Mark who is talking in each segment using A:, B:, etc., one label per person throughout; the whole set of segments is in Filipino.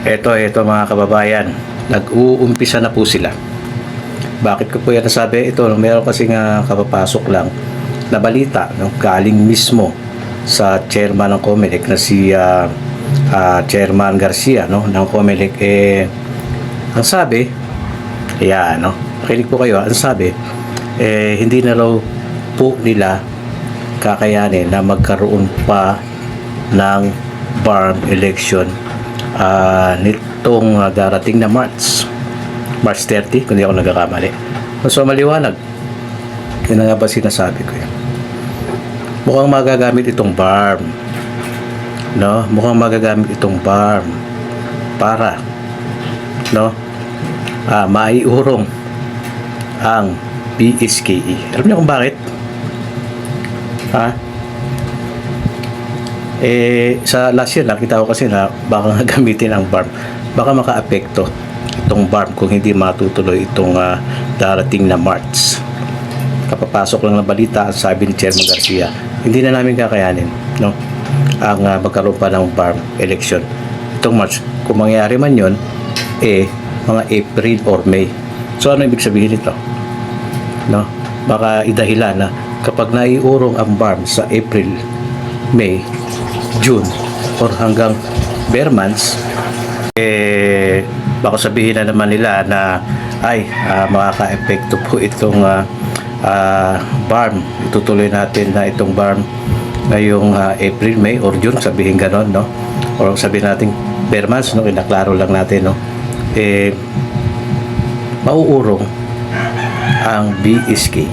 A: Ito mga kababayan, nag-uumpisa na po sila. Bakit ko po yan nasabi? Ito, meron kasi nga kapapasok lang na balita, no? Galing mismo sa chairman ng COMELEC na si Chairman Garcia, no? ng COMELEC. Ang sabi, no? Nakinig po kayo, ang sabi, hindi na raw po nila kakayanin na magkaroon pa ng BARM election nitong darating na March 30, kung di ako nagkakamali. So maliwanag, yun nga ba sinasabi ko yan. Mukhang magagamit itong BARM, no? Mukhang magagamit itong BARM para, no, maiurong ang BSKE. Alam niyo kung bakit? Sa last year nakita ko kasi na baka gamitin ang BARM, baka makaapekto itong BARM kung hindi matutuloy itong darating na March. Kapapasok lang ng balita, sabi ni Chairman Garcia, hindi na namin kakayanin, no, ang magkaroon pa ng BARM election itong March. Kung mangyari man yon, mga April or May. So ano ibig sabihin nito, no? Baka idahilan na kapag naiurong ang BARM sa April, May, June or hanggang bare months, baka sabihin na naman nila na makaka-epekto po itong BARM. Itutuloy natin na itong BARM ngayong April, May or June, sabihin ganon, no? Or sabihin natin bare months, no? Kinaklaro lang natin, no? Mauurong ang BSKE.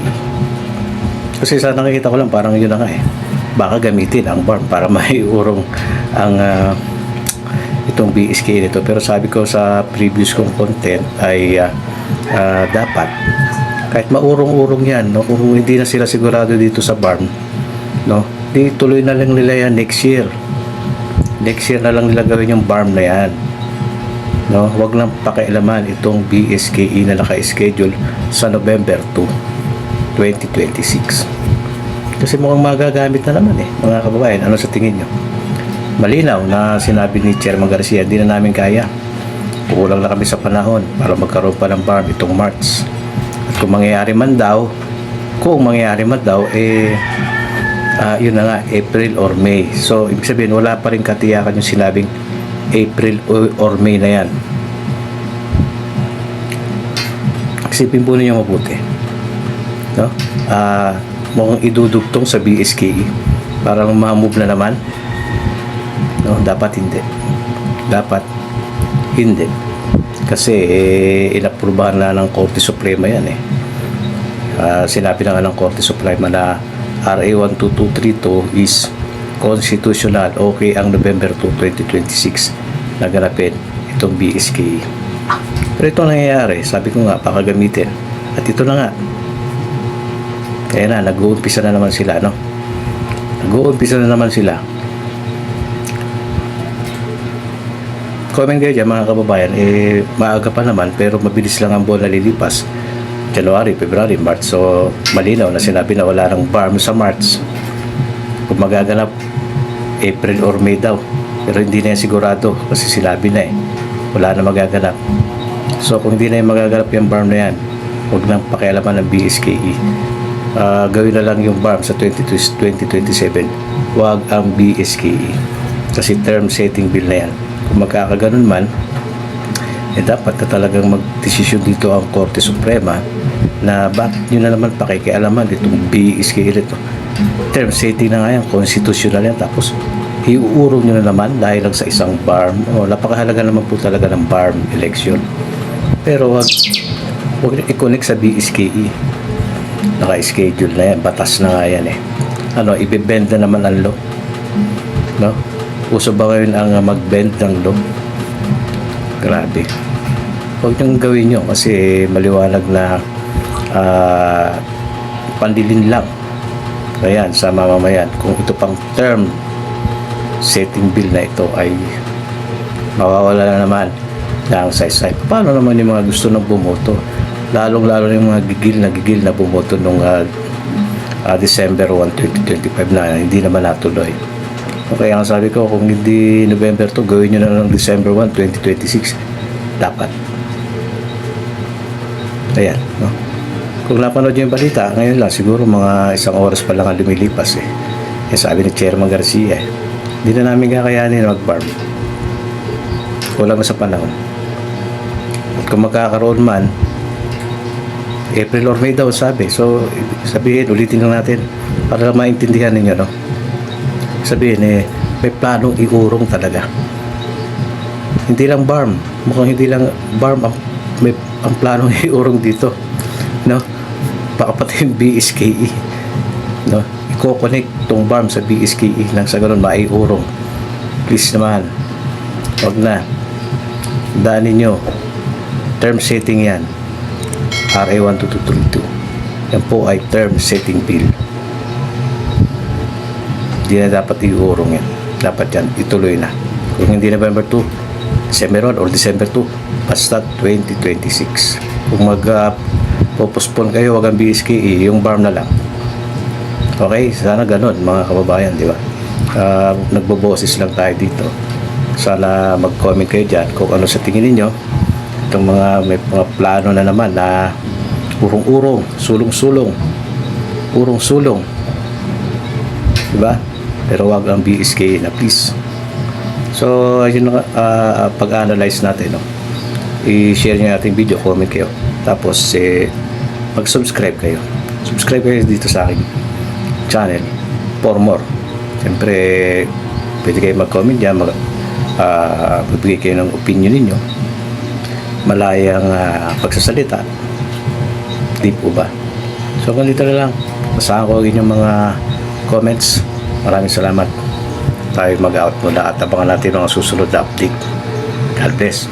A: Kasi sa nakikita ko lang parang yun na nga baka gamitin ang BARM para maiurong ang itong BSKE nito. Pero sabi ko sa previous kong content ay dapat kahit maurong-urong yan, no, kung hindi na sila sigurado dito sa BARM, no, di tuloy na lang nila yan next year na lang nila gawin yung BARM na yan, no. Wag lang pakialaman itong BSKE na naka-schedule sa November 2, 2026. Kasi mukhang magagamit na naman mga kababayan. Ano sa tingin nyo? Malinaw na sinabi ni Chairman Garcia, hindi na namin kaya. Kulang na kami sa panahon para magkaroon pa ng BARM itong March. At kung mangyayari man daw, yun na nga, April or May. So, ibig sabihin, wala pa rin katiyakan yung sinabing April or May na yan. Isipin po ninyo mabuti, no? Mukhang idudugtong sa BSKE para ma-move na naman, no? Dapat hindi kasi inaprubahan na ng Korte Suprema yan sinabi na nga ng Korte Suprema na RA 12232 is constitutional. Okay ang November 2, 2026 naganapin itong BSKE. Pero ito nangyayari, sabi ko nga, pakagamitin. At ito na nga, kaya na, nag-uumpisa na naman sila, no? Comment kayo dyan, mga kababayan. Maaga pa naman, pero mabilis lang ang buwan na lilipas. January, February, March. So, malinaw na sinabi na wala ng BARM sa March. Kung magaganap, April or May daw. Pero hindi na yan sigurado kasi sinabi na wala na magaganap. So, kung hindi na yung magaganap yung BARM na yan, huwag nang pakialaman ng BSKE. Gawin na lang yung BARM sa 2027, wag ang BSKE kasi term setting bill na yan. Kung magkakaganon man, dapat na talagang magdesisyon dito ang Korte Suprema na bakit nyo na naman pakikialaman itong BSKE nito. Term setting na nga yan, constitutional yan, tapos iuurong nyo na naman dahil lang sa isang BARM. Napakahalaga naman po talaga ng BARM election, pero wag i-connect sa BSKE. Naka-schedule na yan, batas na nga yan ibibend na naman ang law, no? Uso ba ngayon ang mag-bend ng law? Grabe, huwag niyong gawin nyo kasi maliwanag na pandilin lang ayan sa mamamayan kung ito pang term setting bill na ito ay mawawala na naman ng saysay. Paano naman yung mga gusto ng bumoto? Lalong-lalo yung mga gigil na bumoto nung December 1, 2025 na hindi naman natuloy. Kaya ang sabi ko, kung hindi November 2, gawin nyo na ng December 1, 2026. Dapat. Ayan, no? Kung napanood nyo yung balita, ngayon lang, siguro mga 1 oras pa lang ang lumilipas eh. Eh sabi ni Chairman Garcia eh, hindi na namin kakayanin mag-farm. Kulang na sa panahon. At kung magkakaroon man, April or May daw sabi. So, sabihin, ulitin lang natin para maintindihan ninyo, no? Sabihin eh, may planong iurong talaga. Hindi lang BARM, mukhang hindi lang BARM ang planong iurong dito, no? Baka pati yung BSKE, no? I-connect tong BARM sa BSKE nang sa ganun maiurong. Please naman, wag na. Daan ninyo, term setting yan, RA 12232. Yan po ay term setting bill. Hindi na dapat iurong yan. Dapat yan, ituloy na. Kung hindi November 2, December 1 or December 2, basta 2026. Kung mag-postpone kayo, wag ang BSKE, yung BARM na lang. Okay, sana ganun mga kababayan, di ba? Nagboboses lang tayo dito. Sana mag-comment kayo dyan kung ano sa tingin ninyo. Itong may mga plano na naman na urong-urong, sulong-sulong, urong-sulong, di ba? Pero wag ang BSK na, please. So, yun pag-analyze natin, no? I-share nyo yung ating video, comment kayo. Tapos, mag-subscribe kayo. Subscribe kayo dito sa aking channel for more. Siyempre, pwede kayo mag-comment dyan, magbigay kayo ng opinion ninyo. Malayang pagsasalita. Di po ba? So, ganito na lang. Basahan ko inyong mga comments. Maraming salamat. Tayo mag-out muna at abangan natin ang susunod na update. God bless.